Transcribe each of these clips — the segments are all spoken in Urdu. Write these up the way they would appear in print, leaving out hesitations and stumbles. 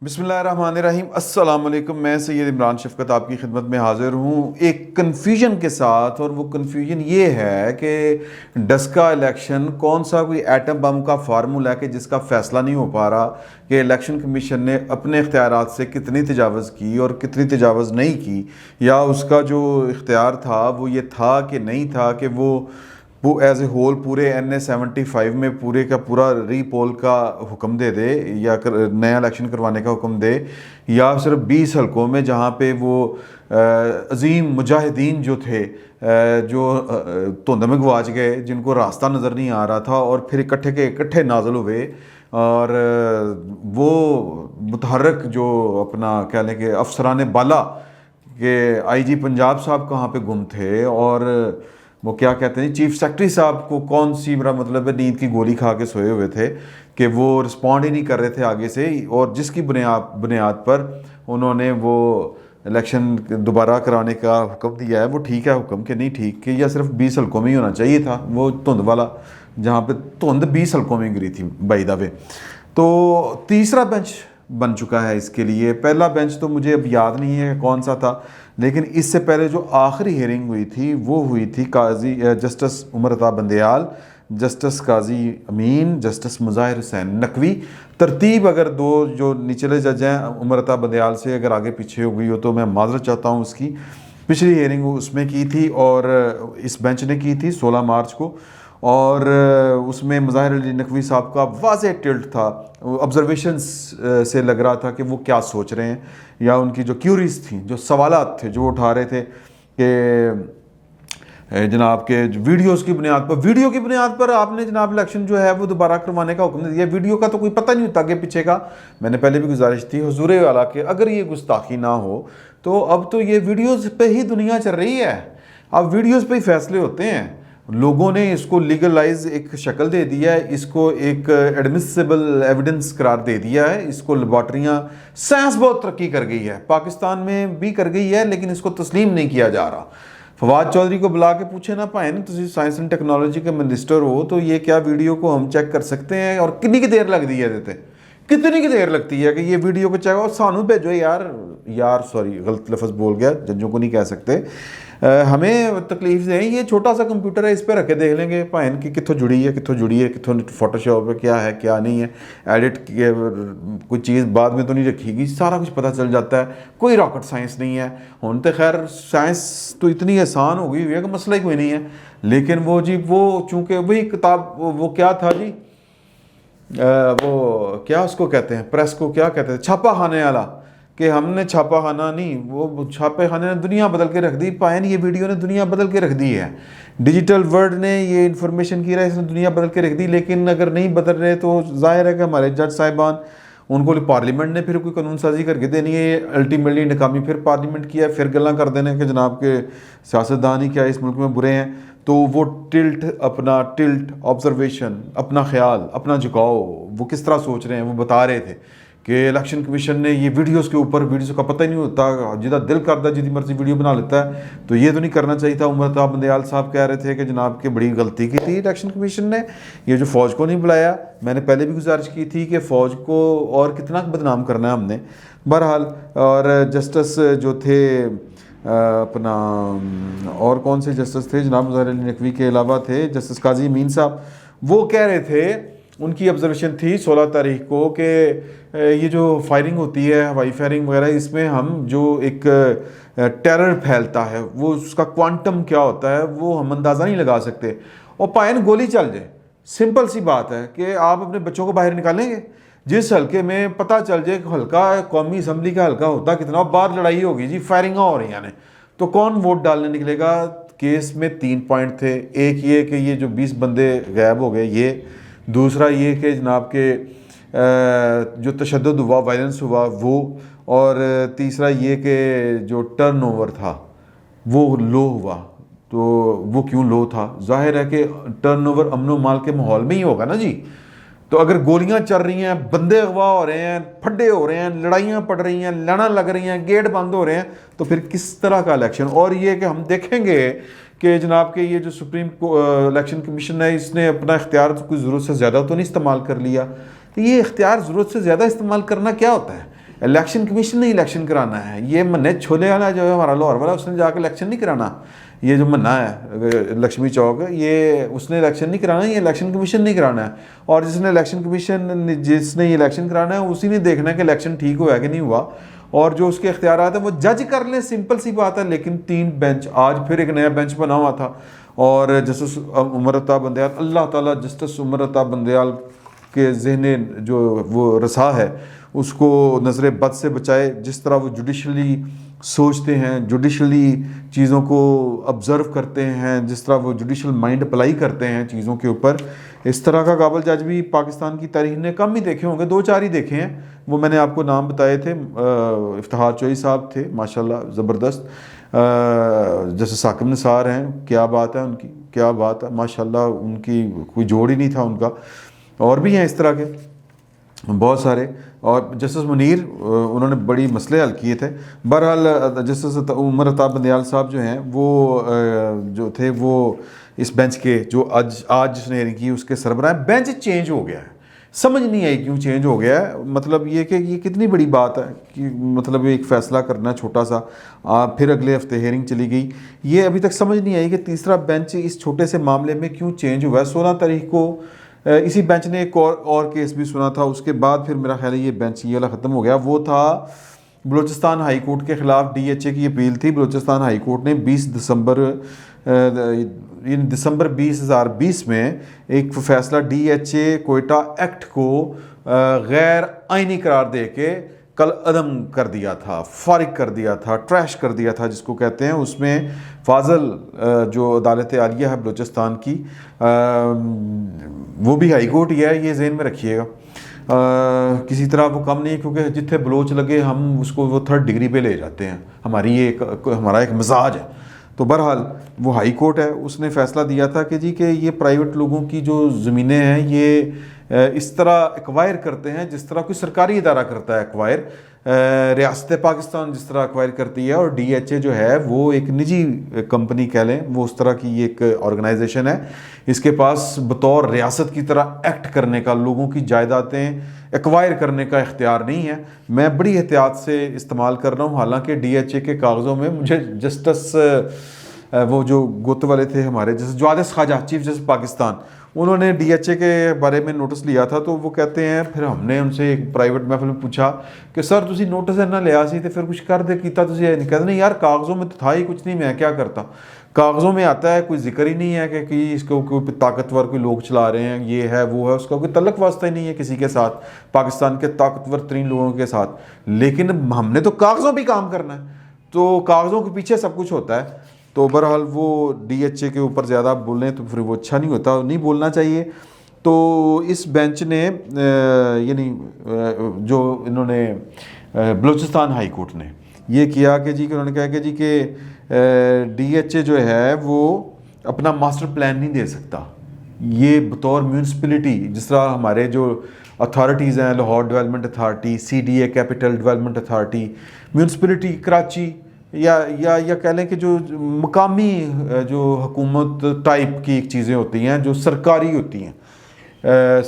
بسم اللہ الرحمن الرحیم، السلام علیکم۔ میں سید عمران شفقت آپ کی خدمت میں حاضر ہوں ایک کنفیوژن کے ساتھ، اور وہ کنفیوژن یہ ہے کہ ڈسکا الیکشن کون سا کوئی ایٹم بم کا فارمولا ہے کہ جس کا فیصلہ نہیں ہو پا رہا کہ الیکشن کمیشن نے اپنے اختیارات سے کتنی تجاوز کی اور کتنی تجاوز نہیں کی، یا اس کا جو اختیار تھا وہ یہ تھا کہ نہیں تھا کہ وہ ایز اے ہول پورے NA-75 میں پورے کا پورا ری پول کا حکم دے دے یا نیا الیکشن کروانے کا حکم دے، یا صرف 20 حلقوں میں جہاں پہ وہ عظیم مجاہدین جو تھے جو دھند میں گواچ گئے، جن کو راستہ نظر نہیں آ رہا تھا، اور پھر اکٹھے کے اکٹھے نازل ہوئے، اور وہ متحرک جو اپنا کہہ لیں کہ افسران بالا کہ IG پنجاب صاحب کہاں پہ گم تھے، اور وہ کیا کہتے ہیں چیف سیکرٹری صاحب کو کون سی میرا مطلب ہے نیند کی گولی کھا کے سوئے ہوئے تھے کہ وہ رسپونڈ ہی نہیں کر رہے تھے آگے سے، اور جس کی بنیاد پر انہوں نے وہ الیکشن دوبارہ کرانے کا حکم دیا ہے۔ وہ ٹھیک ہے حکم کہ نہیں ٹھیک، کہ یا صرف 20 حلقوں میں ہی ہونا چاہیے تھا، وہ دھند والا جہاں پہ دھند 20 حلقوں میں گری تھی بائی دا وے۔ تو تیسرا بینچ بن چکا ہے اس کے لیے۔ پہلا بینچ تو مجھے اب یاد نہیں ہے کون سا تھا، لیکن اس سے پہلے جو آخری ہیئرنگ ہوئی تھی وہ ہوئی تھی قاضی جسٹس عمر عطا بندیال، جسٹس قاضی امین، جسٹس مظاہر حسین نقوی۔ ترتیب اگر دو جو نچلے جج ہیں عمر عطا بندیال سے اگر آگے پیچھے ہو گئی ہو تو میں معذرت چاہتا ہوں اس کی۔ پچھلی ہیئرنگ اس میں کی تھی اور اس بینچ نے کی تھی 16 مارچ کو، اور اس میں مظاہر علی نقوی صاحب کا واضح ٹلٹ تھا، آبزرویشنز سے لگ رہا تھا کہ وہ کیا سوچ رہے ہیں، یا ان کی جو کیوریز تھیں، جو سوالات تھے جو وہ اٹھا رہے تھے کہ جناب کے ویڈیوز کی بنیاد پر آپ نے جناب الیکشن جو ہے وہ دوبارہ کروانے کا حکم دیا۔ ویڈیو کا تو کوئی پتہ نہیں ہوتا کہ پیچھے کا۔ میں نے پہلے بھی گزارش تھی حضور والا کہ اگر یہ گستاخی نہ ہو تو اب تو یہ ویڈیوز پہ ہی دنیا چل رہی ہے، اب ویڈیوز پہ ہی فیصلے ہوتے ہیں۔ لوگوں نے اس کو لیگلائز ایک شکل دے دیا ہے، اس کو ایک ایڈمسیبل ایویڈنس قرار دے دیا ہے، اس کو لیبارٹریاں، سائنس بہت ترقی کر گئی ہے، پاکستان میں بھی کر گئی ہے، لیکن اس کو تسلیم نہیں کیا جا رہا۔ فواد چودھری کو بلا کے پوچھے نا پائیں تسی سائنس اینڈ ٹیکنالوجی کے منسٹر ہو تو یہ کیا ویڈیو کو ہم چیک کر سکتے ہیں، اور کتنی کی دیر لگ دی ہے دیتے، کتنی کی دیر لگتی ہے کہ یہ ویڈیو کو چیک، اور سانو بھیجو یار سوری غلط لفظ بول گیا، ججوں کو نہیں کہہ سکتے، ہمیں تکلیف دیں، یہ چھوٹا سا کمپیوٹر ہے، اس پہ رکھ کے دیکھ لیں گے پائن کی کتوں جڑی ہے کتوں فوٹو شاپ پہ کیا ہے کیا نہیں ہے، ایڈٹ کوئی چیز بعد میں تو نہیں رکھی گی، سارا کچھ پتہ چل جاتا ہے۔ کوئی راکٹ سائنس نہیں ہے، ہوں تو خیر سائنس تو اتنی آسان ہو گئی ہے کہ مسئلہ ہی کوئی نہیں ہے، لیکن وہ چونکہ وہی کتاب وہ کیا تھا جی، وہ کیا اس کو کہتے ہیں، پریس کو کیا کہتے ہیں، چھاپا خانے والا، کہ ہم نے چھاپا خانہ نہیں، وہ چھاپے خانے نے دنیا بدل کے رکھ دی۔ پائن یہ ویڈیو نے دنیا بدل کے رکھ دی ہے، ڈیجیٹل ورلڈ نے یہ انفارمیشن کی رہا ہے، اس نے دنیا بدل کے رکھ دی۔ لیکن اگر نہیں بدل رہے تو ظاہر ہے کہ ہمارے جج صاحبان، ان کو پارلیمنٹ نے پھر کوئی قانون سازی کر کے دینی ہے، الٹیمیٹلی ناکامی پھر پارلیمنٹ کی ہے، پھر گلاں کر دینے کہ جناب کے سیاستدان ہی کیا اس ملک میں برے ہیں۔ تو وہ اپنا آبزرویشن، اپنا خیال، اپنا جھکاؤ، وہ کس طرح سوچ رہے ہیں وہ بتا رہے تھے کہ الیکشن کمیشن نے یہ ویڈیوز کے اوپر، ویڈیوز کا پتہ ہی نہیں ہوتا، جدھا دل کرتا جدی مرضی ویڈیو بنا لیتا ہے، تو یہ تو نہیں کرنا چاہیے تھا۔ عمر عطا بندیال صاحب کہہ رہے تھے کہ جناب کے بڑی غلطی کی تھی الیکشن کمیشن نے، یہ جو فوج کو نہیں بلایا۔ میں نے پہلے بھی گزارش کی تھی کہ فوج کو اور کتنا بدنام کرنا ہے ہم نے، بہرحال۔ اور جسٹس جو تھے اپنا، اور کون سے جسٹس تھے جناب مظاہر علی نقوی کے علاوہ تھے جسٹس قاضی امین صاحب، وہ کہہ رہے تھے، ان کی آبزرویشن تھی 16 تاریخ کو کہ یہ جو فائرنگ ہوتی ہے، ہوائی فائرنگ وغیرہ، اس میں ہم جو ایک ٹیرر پھیلتا ہے وہ اس کا کوانٹم کیا ہوتا ہے وہ ہم اندازہ نہیں لگا سکتے، اور پائن گولی چل جائے، سمپل سی بات ہے کہ آپ اپنے بچوں کو باہر نکالیں گے جس حلقے میں پتہ چل جائے کہ حلقہ قومی اسمبلی کا حلقہ ہوتا کتنا، باہر لڑائی ہوگی جی، فائرنگاں ہو رہی ہیں، تو کون ووٹ ڈالنے نکلے گا؟ کیس میں 3 پوائنٹ تھے، ایک یہ کہ یہ جو 20 بندے غائب ہو گئے، یہ دوسرا یہ کہ جناب کے جو تشدد ہوا، وائلنس ہوا وہ، اور تیسرا یہ کہ جو ٹرن اوور تھا وہ لو ہوا۔ تو وہ کیوں لو تھا؟ ظاہر ہے کہ ٹرن اوور امن و مال کے ماحول میں ہی ہوگا نا جی۔ تو اگر گولیاں چل رہی ہیں، بندے اغوا ہو رہے ہیں، پھڈے ہو رہے ہیں، لڑائیاں پڑ رہی ہیں، لڑاں لگ رہی ہیں، گیٹ بند ہو رہے ہیں، تو پھر کس طرح کا الیکشن؟ اور یہ کہ ہم دیکھیں گے کہ جناب کے یہ جو سپریم الیکشن کمیشن ہے، اس نے اپنا اختیار کوئی ضرورت سے زیادہ تو نہیں استعمال کر لیا۔ تو یہ اختیار ضرورت سے زیادہ استعمال کرنا کیا ہوتا ہے؟ الیکشن کمیشن نے الیکشن کرانا ہے. یہ منہ چھولے والا جو ہے ہمارا لاہور والا, اس نے جا کے الیکشن نہیں کرانا. یہ جو منہ ہے لکشمی چوک, یہ اس نے الیکشن نہیں کرانا, یہ الیکشن کمیشن نہیں کرانا ہے. اور جس نے الیکشن کمیشن, جس نے یہ الیکشن کرانا ہے, اسی نے دیکھنا ہے کہ الیکشن ٹھیک ہوا ہے کہ نہیں ہوا, اور جو اس کے اختیارات ہیں وہ جج کر لیں. سمپل سی بات ہے. لیکن 3 بینچ, آج پھر ایک نیا بینچ بنا ہوا تھا, اور جسٹس عمر عطا بندیال, اللہ تعالیٰ جسٹس عمر عطا بندیال کے ذہن جو وہ رسا ہے اس کو نظر بد سے بچائے. جس طرح وہ جوڈیشلی سوچتے ہیں, جوڈیشلی چیزوں کو آبزرو کرتے ہیں, جس طرح وہ جوڈیشل مائنڈ اپلائی کرتے ہیں چیزوں کے اوپر, اس طرح کا قابل جج بھی پاکستان کی تاریخ نے کم ہی دیکھے ہوں گے. 2-4 ہی دیکھے ہیں. وہ میں نے آپ کو نام بتائے تھے. افتخار چوہی صاحب تھے ماشاءاللہ زبردست. جیسے ثاقب نثار ہیں, کیا بات ہے ان کی, کیا بات ہے ماشاءاللہ, ان کی کوئی جوڑ ہی نہیں تھا ان کا. اور بھی ہیں اس طرح کے بہت سارے. اور جسٹس منیر, انہوں نے بڑی مسئلے حل کیے تھے. بہرحال جسٹس عمر عطا بندیال صاحب جو ہیں وہ جو تھے وہ اس بینچ کے جو آج جس نے ہیئرنگ کی اس کے سربراہ ہیں. بینچ چینج ہو گیا ہے, سمجھ نہیں آئی کیوں چینج ہو گیا ہے. مطلب یہ کہ یہ کتنی بڑی بات ہے کہ مطلب ایک فیصلہ کرنا چھوٹا سا, پھر اگلے ہفتے ہیئرنگ چلی گئی. یہ ابھی تک سمجھ نہیں آئی کہ تیسرا بینچ اس چھوٹے سے معاملے میں کیوں چینج ہوا ہے. 16 تاریخ کو اسی بینچ نے ایک اور کیس بھی سنا تھا. اس کے بعد پھر میرا خیال ہے یہ بینچ یہ والا ختم ہو گیا. وہ تھا بلوچستان ہائی کورٹ کے خلاف ڈی ایچ اے کی اپیل تھی. بلوچستان ہائی کورٹ نے 20 دسمبر 2020 میں ایک فیصلہ D H A Quetta act کو غیر آئینی قرار دے کے کل عدم کر دیا تھا, فارغ کر دیا تھا, ٹریش کر دیا تھا جس کو کہتے ہیں. اس میں فاضل جو عدالت عالیہ ہے بلوچستان کی, وہ بھی ہائی کورٹ ہی ہے, یہ ذہن میں رکھیے گا. کسی طرح وہ کم نہیں, کیونکہ جتنے بلوچ لگے ہم اس کو وہ 3rd ڈگری پہ لے جاتے ہیں. ہمارا ایک مزاج ہے. تو بہرحال وہ ہائی کورٹ ہے, اس نے فیصلہ دیا تھا کہ جی کہ یہ پرائیویٹ لوگوں کی جو زمینیں ہیں یہ اس طرح ایکوائر کرتے ہیں جس طرح کوئی سرکاری ادارہ کرتا ہے ایکوائر. ریاست پاکستان جس طرح ایکوائر کرتی ہے, اور ڈی ایچ اے جو ہے وہ ایک نجی کمپنی کہہ لیں, وہ اس طرح کی ایک آرگنائزیشن ہے. اس کے پاس بطور ریاست کی طرح ایکٹ کرنے کا, لوگوں کی جائیدادیں ایکوائر کرنے کا اختیار نہیں ہے. میں بڑی احتیاط سے استعمال کر رہا ہوں. حالانکہ ڈی ایچ اے کے کاغذوں میں مجھے جسٹس وہ جو گوت والے تھے ہمارے, جیسے جوادس خواجہ چیف جسٹس پاکستان, انہوں نے ڈی ایچ اے کے بارے میں نوٹس لیا تھا. تو وہ کہتے ہیں, پھر ہم نے ان سے ایک پرائیویٹ محفل میں پوچھا کہ سر تسی نوٹس نہ لیا سی تو پھر کچھ کر دے کیتا تسی؟ کہتے نہیں یار کاغذوں میں تو تھا ہی کچھ نہیں, میں کیا کرتا. کاغذوں میں آتا ہے, کوئی ذکر ہی نہیں ہے کہ اس کو کوئی طاقتور کوئی لوگ چلا رہے ہیں, یہ ہے وہ ہے, اس کا کوئی تعلق واسطہ ہی نہیں ہے کسی کے ساتھ, پاکستان کے طاقتور ترین لوگوں کے ساتھ. لیکن ہم نے تو کاغذوں پہ کام کرنا ہے, تو کاغذوں کے پیچھے سب کچھ ہوتا ہے. تو بہرحال وہ ڈی ایچ اے کے اوپر زیادہ بولیں تو پھر وہ اچھا نہیں ہوتا, نہیں بولنا چاہیے. تو اس بینچ نے یعنی جو انہوں نے بلوچستان ہائی کورٹ نے یہ کیا کہ جی کہ انہوں نے کہا کہ جی کہ ڈی ایچ اے جو ہے وہ اپنا ماسٹر پلان نہیں دے سکتا. یہ بطور میونسپلٹی, جس طرح ہمارے جو اتھارٹیز ہیں, Lahore development authority, C D A capital development authority, municipality Karachi, یا کہہ لیں کہ جو مقامی جو حکومت ٹائپ کی چیزیں ہوتی ہیں جو سرکاری ہوتی ہیں,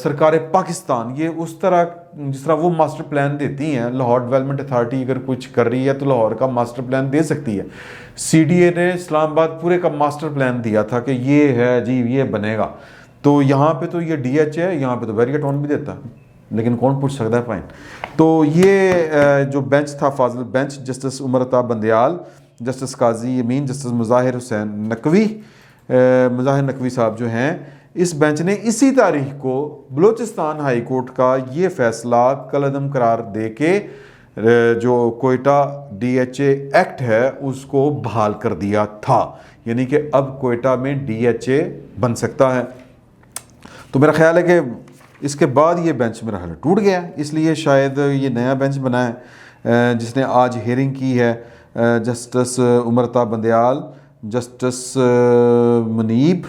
سرکار پاکستان, یہ اس طرح جس طرح وہ ماسٹر پلان دیتی ہیں. لاہور ڈیولپمنٹ اتھارٹی اگر کچھ کر رہی ہے تو لاہور کا ماسٹر پلان دے سکتی ہے. سی ڈی اے نے اسلام آباد پورے کا ماسٹر پلان دیا تھا کہ یہ ہے جی یہ بنے گا. تو یہاں پہ تو یہ ڈی ایچ ہے, یہاں پہ تو بیریکٹ ٹون بھی دیتا ہے, لیکن کون پوچھ سکتا ہے فائن. تو یہ جو بینچ تھا فاضل bench, justice Umar Ata Bandial, justice قاضی امین, جسٹس مظاہر حسین نقوی, مظاہر نقوی صاحب جو ہیں, اس بینچ نے اسی تاریخ کو بلوچستان ہائی کورٹ کا یہ فیصلہ کل عدم قرار دے کے جو Quetta D H A act ہے اس کو بحال کر دیا تھا. یعنی کہ اب کوئٹہ میں ڈی ایچ اے بن سکتا ہے. تو میرا خیال ہے کہ اس کے بعد یہ بینچ میرا خیال ٹوٹ گیا, اس لیے شاید یہ نیا بینچ بنا ہے جس نے آج ہیئرنگ کی ہے. جسٹس عمر عطا بندیال, جسٹس منیب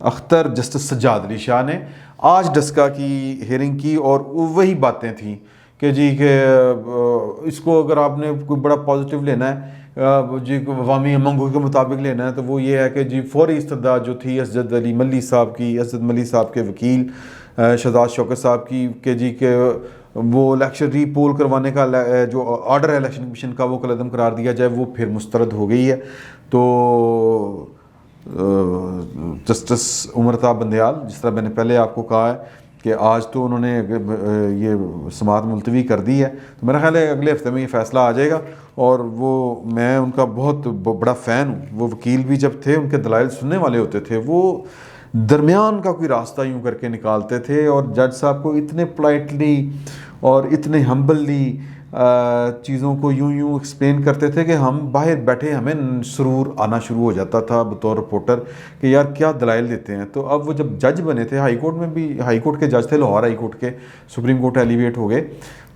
اختر, جسٹس سجاد علی شاہ نے آج ڈسکا کی ہیئرنگ کی, اور وہی باتیں تھیں کہ جی کہ اس کو اگر آپ نے کوئی بڑا پازیٹیو لینا ہے, جی عوامی منگو کے مطابق لینا ہے, تو وہ یہ ہے کہ جی فوری استدعا جو تھی اسجد ملی صاحب کی, اسد ملی صاحب کے وکیل شہزاد شوکت صاحب کی, کہ جی کہ وہ الیکشن ری پول کروانے کا جو آرڈر ہے الیکشن کمیشن کا وہ کالعدم قرار دیا جائے، وہ پھر مسترد ہو گئی ہے. تو جسٹس عمر بندیال، جس طرح میں نے پہلے آپ کو کہا ہے کہ آج تو انہوں نے یہ سماعت ملتوی کر دی ہے، تو میرا خیال ہے اگلے ہفتے میں یہ فیصلہ آ جائے گا. اور وہ میں ان کا بہت بڑا فین ہوں. وہ وکیل بھی جب تھے، ان کے دلائل سننے والے ہوتے تھے، وہ درمیان کا کوئی راستہ یوں کر کے نکالتے تھے، اور جج صاحب کو اتنے پولائٹلی اور اتنے ہمبلی چیزوں کو یوں ایکسپلین کرتے تھے کہ ہم باہر بیٹھے ہمیں سرور آنا شروع ہو جاتا تھا بطور رپورٹر کہ یار کیا دلائل دیتے ہیں. تو اب وہ جب جج بنے تھے ہائی کورٹ میں بھی، ہائی کورٹ کے جج تھے لاہور ہائی کورٹ کے، سپریم کورٹ ایلیویٹ ہو گئے،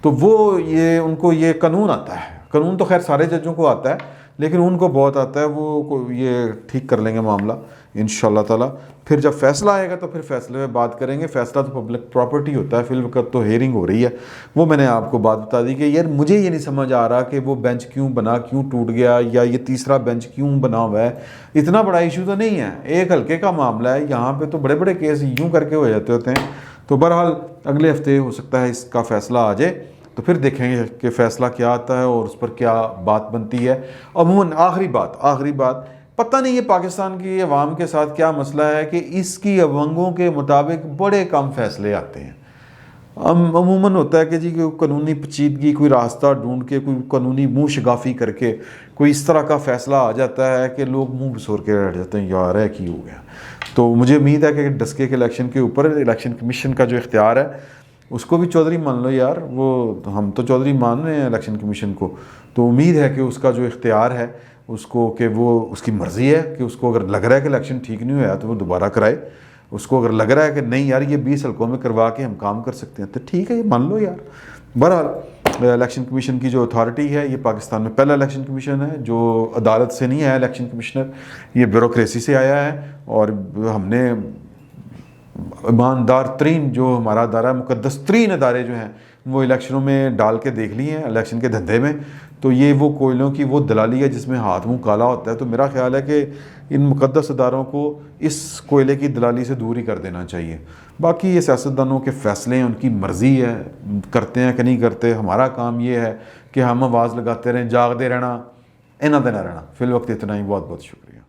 تو وہ ان کو یہ قانون آتا ہے. قانون تو خیر سارے ججوں کو آتا ہے، لیکن ان کو بہت آتا ہے. وہ یہ ٹھیک کر لیں گے معاملہ انشاءاللہ تعالی. پھر جب فیصلہ آئے گا تو پھر فیصلے میں بات کریں گے. فیصلہ تو پبلک پراپرٹی ہوتا ہے، فی الوقت تو ہیئرنگ ہو رہی ہے. وہ میں نے آپ کو بات بتا دی کہ یار مجھے یہ نہیں سمجھ آ رہا کہ وہ بینچ کیوں بنا، کیوں ٹوٹ گیا، یا یہ تیسرا بینچ کیوں بنا ہوا ہے. اتنا بڑا ایشو تو نہیں ہے، ایک ہلکے کا معاملہ ہے. یہاں پہ تو بڑے بڑے کیس یوں کر کے ہو جاتے ہوتے ہیں. تو بہرحال اگلے ہفتے ہو سکتا ہے اس کا فیصلہ آ جائے، تو پھر دیکھیں گے کہ فیصلہ کیا آتا ہے اور اس پر کیا بات بنتی ہے. عموماً آخری بات پتہ نہیں یہ پاکستان کی عوام کے ساتھ کیا مسئلہ ہے کہ اس کی امنگوں کے مطابق بڑے کم فیصلے آتے ہیں. عموماً ہوتا ہے کہ جی کوئی قانونی پیچیدگی، کوئی راستہ ڈھونڈ کے، کوئی قانونی منہ شگافی کر کے کوئی اس طرح کا فیصلہ آ جاتا ہے کہ لوگ منہ بسور کے بیٹھ جاتے ہیں، یار ہے کی ہو گیا. تو مجھے امید ہے کہ ڈسکے کے الیکشن کے اوپر الیکشن کمیشن کا جو اختیار ہے اس کو بھی چودھری مان لو یار. وہ ہم تو چودھری مان رہے ہیں الیکشن کمیشن کو، تو امید ہے کہ اس کا جو اختیار ہے اس کو، کہ وہ اس کی مرضی ہے کہ اس کو اگر لگ رہا ہے کہ الیکشن ٹھیک نہیں ہوا تو وہ دوبارہ کرائے. اس کو اگر لگ رہا ہے کہ نہیں یار یہ 20 حلقوں میں کروا کے ہم کام کر سکتے ہیں تو ٹھیک ہے، یہ مان لو یار. بہرحال الیکشن کمیشن کی جو اتھارٹی ہے، یہ پاکستان میں پہلا الیکشن کمیشن ہے جو عدالت سے نہیں آیا الیکشن کمشنر، یہ بیوروکریسی سے آیا ہے. اور ہم نے ایماندار ترین جو ہمارا ادارہ ہے، مقدس ترین ادارے جو ہیں وہ الیکشنوں میں ڈال کے دیکھ لیے ہیں الیکشن کے دھندے میں. تو یہ وہ کوئلوں کی وہ دلالی ہے جس میں ہاتھ منہ کالا ہوتا ہے. تو میرا خیال ہے کہ ان مقدس اداروں کو اس کوئلے کی دلالی سے دور ہی کر دینا چاہیے. باقی یہ سیاستدانوں کے فیصلے ہیں، ان کی مرضی ہے، کرتے ہیں کہ نہیں کرتے. ہمارا کام یہ ہے کہ ہم آواز لگاتے رہیں، جاگتے رہنا، اینا دینا رہنا. فی الوقت اتنا ہی. بہت بہت شکریہ.